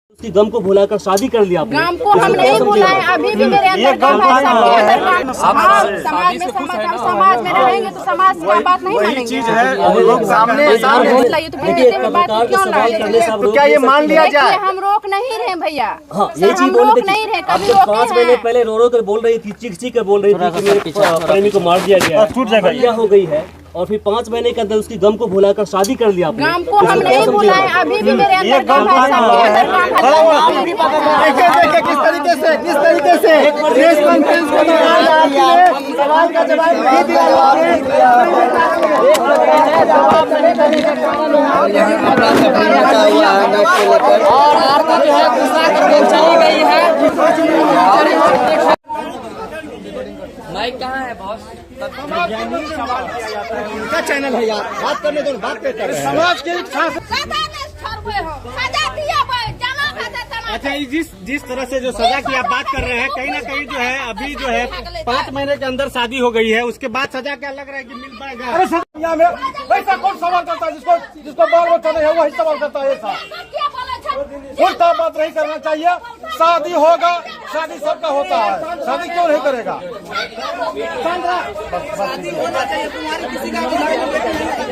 उसकी गम को भुलाकर शादी कर लिया आपने। गम को हम नहीं भुलाए, अभी भी मेरे अंदर गम है, सबके अंदर गम। समाज में हम समाज में रहेंगे तो समाज की बात नहीं मानेंगे। चीज है लोग सामने लाइए तो फिर ऐसे में बात क्यों लाए? तो क्या ये मान लिया जाए? हम रोक नहीं रहे भैया, यही चीज हम बोल रोक रही नहीं रहे, थी। अब कभी जब रोके 5 महीने हैं। पहले रो रो कर बोल रही थी, चीख कर बोल रही थी कि मेरे प्रेमी को मार दिया गया, छूट जाएगा। हत्या हो गई है, और फिर 5 महीने के अंदर उसकी गम को भुलाकर शादी कर लिया आपने। गम को हम नहीं भुलाए, अभी भी मेरे अंदर गम है, सबके अंदर गम है। देखिए किस तरीके से प्रेस कॉन्फ्रेंस के दौरान आपने सवाल का जवाब नहीं दिया। और आरती जो है गुस्सा करके चली गई है। माइक कहाँ है बॉस? सवाल किया जाता है, उनका चैनल है यार, बात करने दो, बात करते हैं। समाज के अच्छा, जिस तरह से जो सजा की आप बात कर रहे हैं, कहीं ना कहीं जो है अभी जो है 5 महीने के अंदर शादी हो गई है, उसके बाद सजा क्या लग रहा है कि मिल पाएगा? अरे दुनिया में वैसा कौन सवाल करता है? जिसको बाल बच्चा नहीं है वही सवाल करता है। ऐसा उल्टा बात नहीं करना चाहिए। शादी होगा, शादी सबका होता है, शादी क्यों नहीं करेगा? शादी होना चाहिए, तुम्हारी किसी का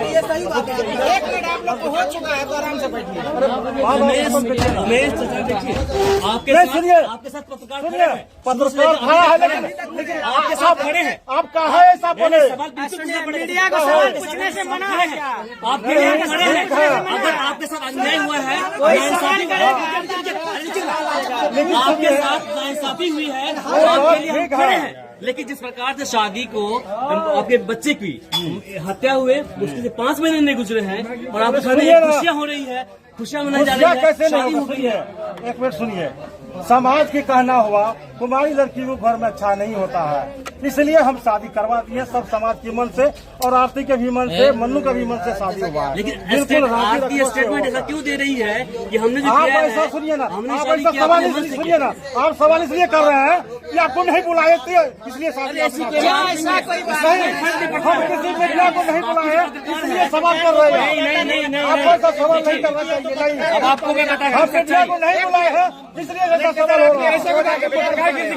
ये सही बात है। 1 मिनट आप लोग को हो चुका है तो आराम से बैठिए। रमेश चाचा देखिए, आपके साथ पत्रकार खड़े हैं, पत्रकार खड़ा है, लेकिन आपके साथ खड़े हैं। आप कहा है ऐसा बोले? सवाल बिल्कुल नहीं पड़ेगा। मीडिया का सवाल पूछने से मना है क्या? आपके लिए खड़े हैं, अगर आपके साथ अन्याय हुआ है, नाइंसाफी आपके साथ नाइंसाफी हुई है, तो आपके लिए हम खड़े हैं। लेकिन जिस प्रकार से शादी को आपके बच्चे की हत्या हुए, उसके 5 महीने नहीं गुजरे हैं और आपके घर में खुशियाँ हो रही है, खुशियाँ मनाई जा रही है, कैसे शादी नहीं हो गई है। एक मिनट सुनिए, समाज की कहना हुआ कुमारी लड़की को घर में अच्छा नहीं होता है, इसलिए हम शादी करवा दिए सब समाज के मन से, और आरती के भी मन से, मन्नू का भी मन से शादी हुआ है। लेकिन बिल्कुल आरती स्टेटमेंट ऐसा क्यों दे रही है कि हमने जो आप किया है, ऐसा सुनिए ना, हमने आप शादी ऐसा किया, सवाल अपने मन से सुनिए ना, आप सवाल इसलिए कर रहे हैं कि आपको नहीं बुलाए थे, इसलिए शादी ऐसा कोई बात नहीं, हम किसी मीडिया को नहीं बुलाए, इसलिए सवाल कर रहे हैं। आपको ऐसा सवाल नहीं करना चाहिए। नहीं, आपको मैं बता हम मीडिया को नहीं बुलाए हैं, इसलिए ऐसा सवाल हो रहा है।